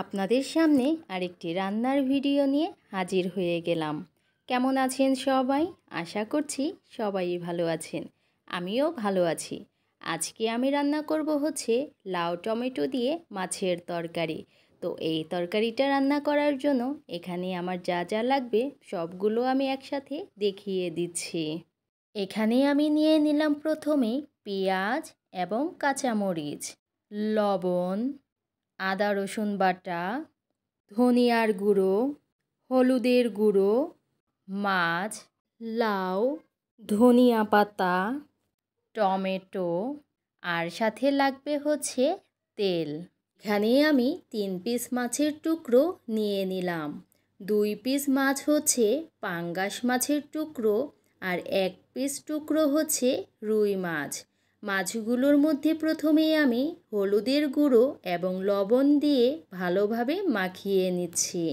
আপনাদের সামনে আরেকটি রান্নার ভিডিও নিয়ে হাজির হয়ে গেলাম। কেমন আছেন সবাই? আশা করছি সবাই ভালো আছেন। আমিও ভালো আছি। আজকে আমি রান্না করব হচ্ছে লাউ টমেটো দিয়ে মাছের তরকারি। তো এই তরকারিটা রান্না করার জন্য এখানে আমার যা যা লাগবে সবগুলো আমি একসাথে দেখিয়ে দিচ্ছি। এখানে আমি নিয়ে নিলাম প্রথমে পেঁয়াজ এবং কাঁচামরিচ, লবণ, আদা রসুন বাটা, ধনিয়ার গুঁড়ো, হলুদের গুঁড়ো, মাছ, লাউ, ধনিয়া পাতা, টমেটো আর সাথে লাগবে হচ্ছে তেল। এখানে আমি 3 পিস মাছের টুকরো নিয়ে নিলাম। 2 পিস মাছ হচ্ছে পাঙ্গাস মাছের টুকরো আর 1 পিস টুকরো হচ্ছে রুই মাছ। মাছগুলোর মধ্যে প্রথমেই আমি হলুদের গুঁড়ো এবং লবণ দিয়ে ভালোভাবে মাখিয়ে নিচ্ছি।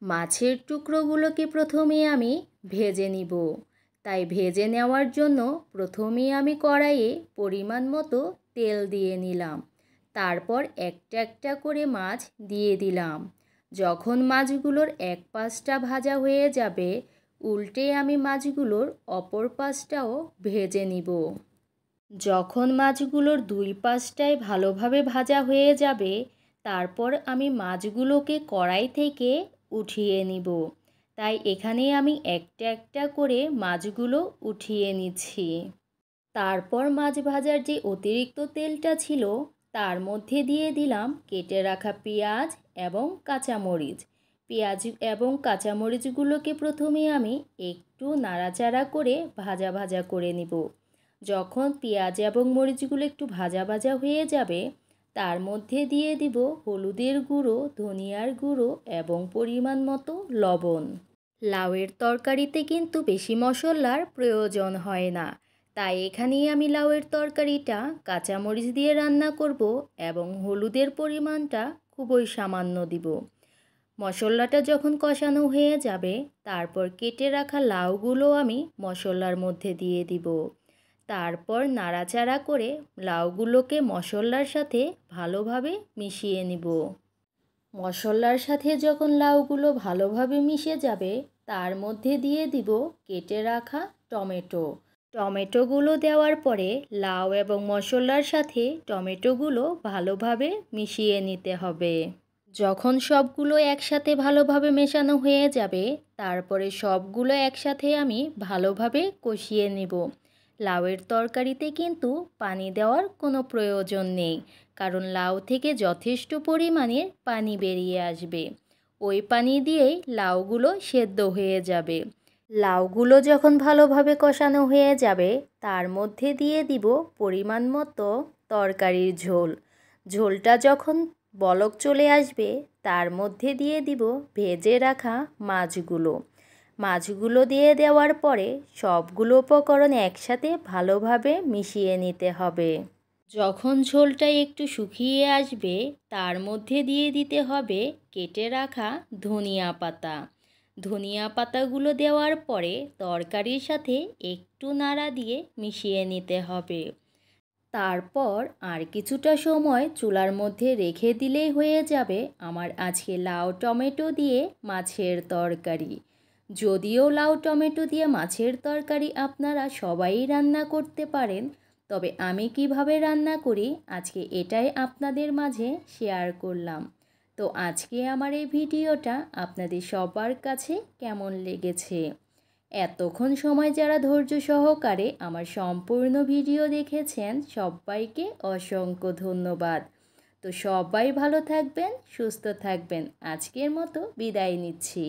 মাছের টুকরোগুলোকে প্রথমে আমি ভেজে নিব। তাই ভেজে নেওয়ার জন্য প্রথমে আমি কড়াইয়ে পরিমাণ মতো তেল দিয়ে নিলাম। তারপর একটা একটা করে মাছ দিয়ে দিলাম। যখন মাছগুলোর এক পাশটা ভাজা হয়ে যাবে, উল্টে আমি মাছগুলোর অপর পাশটাও ভেজে নিব। যখন মাছগুলোর 2 পাশটাই ভালোভাবে ভাজা হয়ে যাবে, তারপর আমি মাছগুলোকে কড়াই থেকে উঠিয়ে নিব। তাই এখানে আমি একটা একটা করে মাছগুলো উঠিয়ে নিচ্ছি। তারপর মাছ ভাজার যে অতিরিক্ত তেলটা ছিল তার মধ্যে দিয়ে দিলাম কেটে রাখা পেঁয়াজ এবং কাঁচামরিচ। পেঁয়াজ এবং কাঁচামরিচগুলোকে প্রথমে আমি একটু নাড়াচাড়া করে ভাজা ভাজা করে নিব। যখন পেঁয়াজ এবং মরিচগুলো একটু ভাজা ভাজা হয়ে যাবে, তার মধ্যে দিয়ে দিব হলুদের গুঁড়ো, ধনিয়ার গুঁড়ো এবং পরিমাণ মতো লবণ। লাউয়ের তরকারিতে কিন্তু বেশি মশলার প্রয়োজন হয় না। তাই এখানেই আমি লাউয়ের তরকারিটা কাঁচামরিচ দিয়ে রান্না করব এবং হলুদের পরিমাণটা খুবই সামান্য দিব। মশলাটা যখন কষানো হয়ে যাবে, তারপর কেটে রাখা লাউগুলো আমি মশলার মধ্যে দিয়ে দিব। তারপর নাড়াচাড়া করে লাউগুলোকে মশলার সাথে ভালোভাবে মিশিয়ে নিব। মশলার সাথে যখন লাউগুলো ভালোভাবে মিশে যাবে, তার মধ্যে দিয়ে দিব কেটে রাখা টমেটো। টমেটোগুলো দেওয়ার পরে লাউ এবং মশলার সাথে টমেটোগুলো ভালোভাবে মিশিয়ে নিতে হবে। যখন সবগুলো একসাথে ভালোভাবে মেশানো হয়ে যাবে, তারপরে সবগুলো একসাথে আমি ভালোভাবে কষিয়ে নেব। লাউয়ের তরকারিতে কিন্তু পানি দেওয়ার কোনো প্রয়োজন নেই, কারণ লাউ থেকে যথেষ্ট পরিমাণের পানি বেরিয়ে আসবে। ওই পানি দিয়েই লাউগুলো সেদ্ধ হয়ে যাবে। লাউগুলো যখন ভালোভাবে কষানো হয়ে যাবে, তার মধ্যে দিয়ে দিব পরিমাণ মতো তরকারির ঝোল। ঝোলটা যখন বলক চলে আসবে, তার মধ্যে দিয়ে দিব ভেজে রাখা মাছগুলো। মাছগুলো দিয়ে দেওয়ার পরে সবগুলো উপকরণ একসাথে ভালোভাবে মিশিয়ে নিতে হবে। যখন ঝোলটা একটু শুকিয়ে আসবে, তার মধ্যে দিয়ে দিতে হবে কেটে রাখা ধনিয়া পাতা। ধনিয়া পাতাগুলো দেওয়ার পরে তরকারির সাথে একটু নাড়া দিয়ে মিশিয়ে নিতে হবে। তারপর আর কিছুটা সময় চুলার মধ্যে রেখে দিলেই হয়ে যাবে আমার আজকে লাউ টমেটো দিয়ে মাছের তরকারি। যদিও লাউ টমেটো দিয়ে মাছের তরকারি আপনারা সবাই রান্না করতে পারেন, তবে আমি কিভাবে রান্না করি আজকে এটাই আপনাদের মাঝে শেয়ার করলাম। তো আজকে আমার এই ভিডিওটা আপনাদের সবার কাছে কেমন লেগেছে? এতক্ষণ সময় যারা ধৈর্য সহকারে আমার সম্পূর্ণ ভিডিও দেখেছেন, সবাইকে অসংখ্য ধন্যবাদ। তো সবাই ভালো থাকবেন, সুস্থ থাকবেন। আজকের মতো বিদায় নিচ্ছি।